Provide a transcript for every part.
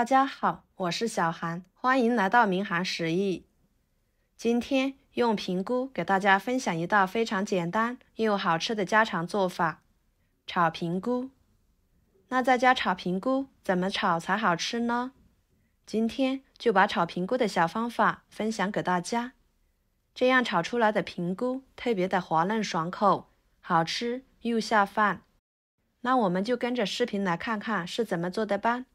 大家好，我是小韩，欢迎来到民航实艺。今天用平菇给大家分享一道非常简单又好吃的家常做法——炒平菇。那在家炒平菇怎么炒才好吃呢？今天就把炒平菇的小方法分享给大家。这样炒出来的平菇特别的滑嫩爽口，好吃又下饭。那我们就跟着视频来看看是怎么做的吧。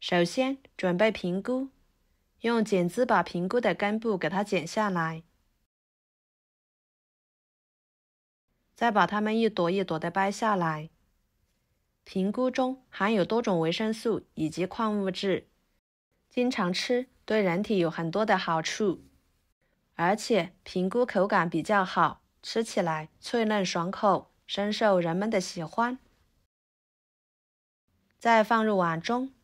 首先准备平菇，用剪子把平菇的根部给它剪下来，再把它们一朵一朵的掰下来。平菇中含有多种维生素以及矿物质，经常吃对人体有很多的好处，而且平菇口感比较好，吃起来脆嫩爽口，深受人们的喜欢。再放入碗中，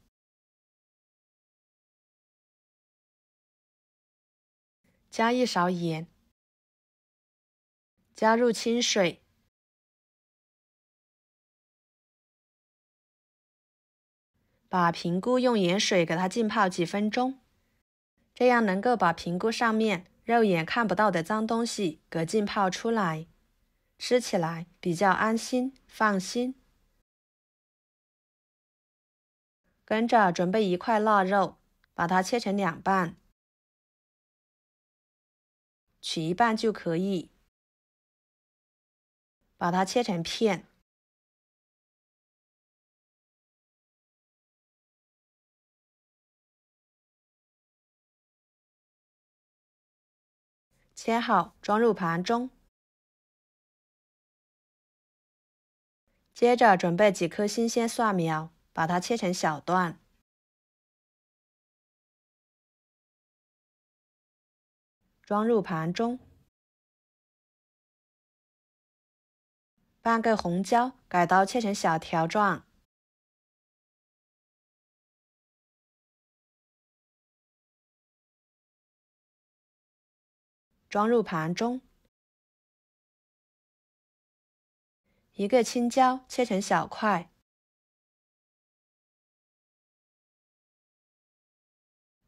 加一勺盐，加入清水，把平菇用盐水给它浸泡几分钟，这样能够把平菇上面肉眼看不到的脏东西给浸泡出来，吃起来比较安心放心。跟着准备一块腊肉，把它切成两半，取一半就可以，把它切成片。切好装入盘中，接着准备几颗新鲜蒜苗，把它切成小段，装入盘中。半个红椒改刀切成小条状，装入盘中。一个青椒切成小块，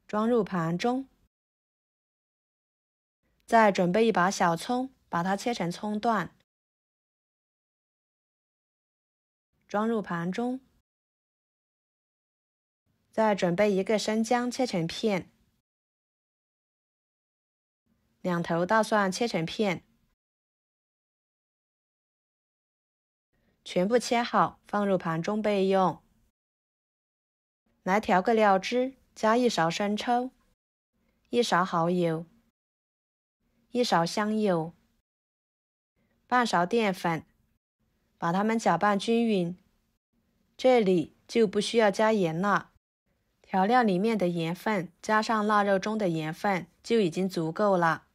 装入盘中。再准备一把小葱，把它切成葱段，装入盘中。再准备一个生姜切成片，两头大蒜切成片，全部切好放入盘中备用。来调个料汁，加一勺生抽，一勺蚝油，一勺香油，半勺淀粉，把它们搅拌均匀。这里就不需要加盐了，调料里面的盐分加上腊肉中的盐分就已经足够了。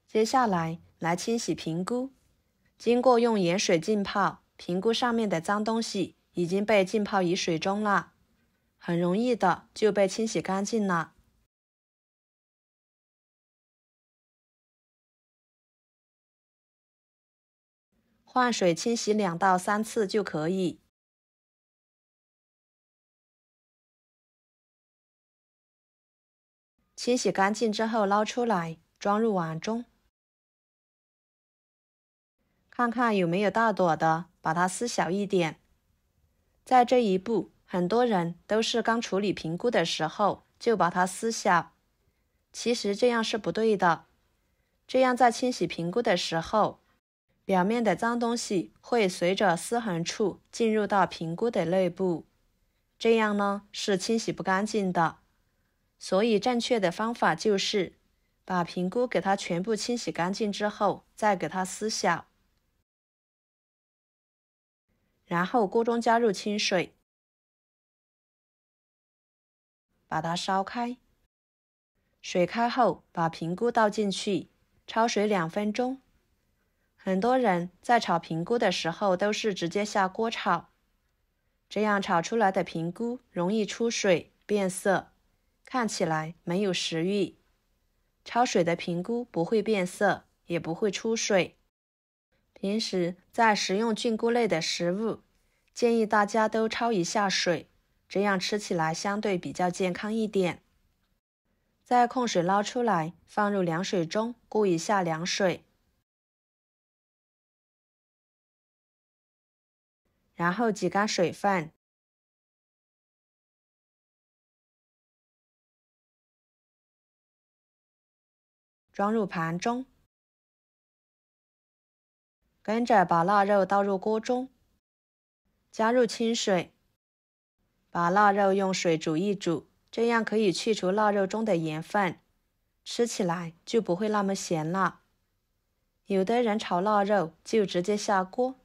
接下来清洗平菇，经过用盐水浸泡，平菇上面的脏东西已经被浸泡于水中了，很容易的就被清洗干净了。换水清洗2到3次就可以。清洗干净之后捞出来，装入碗中。看看有没有大朵的，把它撕小一点。在这一步，很多人都是刚处理平菇的时候就把它撕小，其实这样是不对的。这样在清洗平菇的时候，表面的脏东西会随着撕痕处进入到平菇的内部，这样呢是清洗不干净的。所以正确的方法就是把平菇给它全部清洗干净之后，再给它撕小。然后锅中加入清水，把它烧开。水开后，把平菇倒进去，焯水2分钟。很多人在炒平菇的时候都是直接下锅炒，这样炒出来的平菇容易出水变色，看起来没有食欲。焯水的平菇不会变色，也不会出水。平时在食用菌菇类的食物，建议大家都焯一下水，这样吃起来相对比较健康一点。在控水捞出来，放入凉水中过一下凉水，然后挤干水分，装入盘中，跟着把腊肉倒入锅中，加入清水，把腊肉用水煮一煮，这样可以去除腊肉中的盐分，吃起来就不会那么咸了。有的人炒腊肉就直接下锅，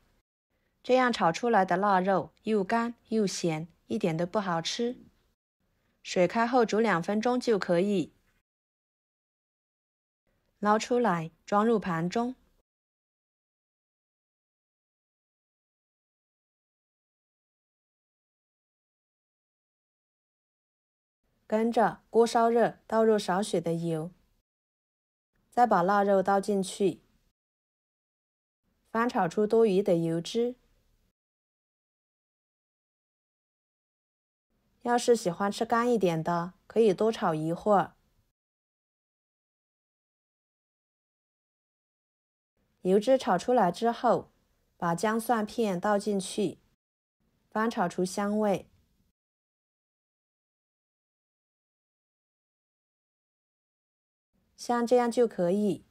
这样炒出来的腊肉又干又咸，一点都不好吃。水开后煮2分钟就可以。捞出来，装入盘中。跟着锅烧热，倒入少许的油，再把腊肉倒进去，翻炒出多余的油脂。要是喜欢吃干一点的，可以多炒一会儿。油脂炒出来之后，把姜蒜片倒进去，翻炒出香味。像这样就可以，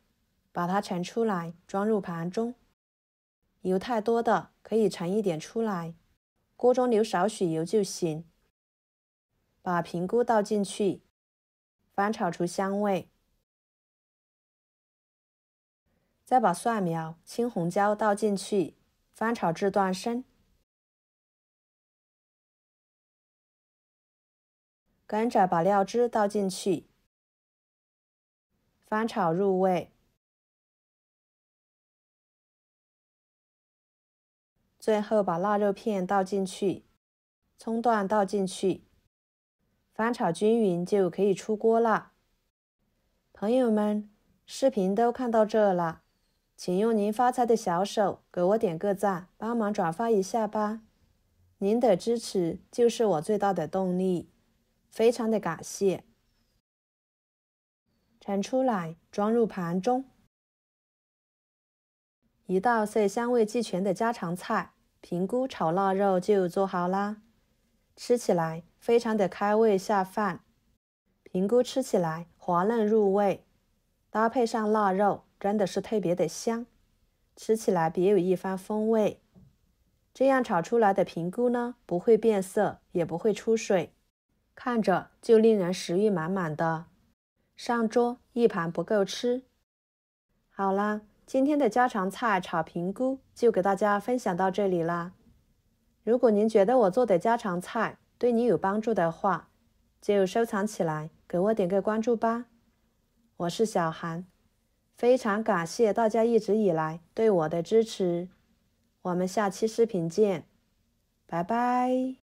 把它盛出来，装入盘中。油太多的可以盛一点出来，锅中留少许油就行。把平菇倒进去，翻炒出香味。再把蒜苗、青红椒倒进去，翻炒至断生。跟着把料汁倒进去，翻炒入味。最后把腊肉片倒进去，葱段倒进去，翻炒均匀就可以出锅了。朋友们，视频都看到这了，请用您发财的小手给我点个赞，帮忙转发一下吧。您的支持就是我最大的动力，非常的感谢。盛出来，装入盘中。一道色香味俱全的家常菜，平菇炒腊肉就做好啦。吃起来非常的开胃下饭，平菇吃起来滑嫩入味，搭配上腊肉真的是特别的香，吃起来别有一番风味。这样炒出来的平菇呢，不会变色，也不会出水，看着就令人食欲满满的，上桌一盘不够吃。好啦，今天的家常菜炒平菇就给大家分享到这里啦。如果您觉得我做的家常菜对你有帮助的话，就收藏起来，给我点个关注吧。我是小韩，非常感谢大家一直以来对我的支持。我们下期视频见，拜拜。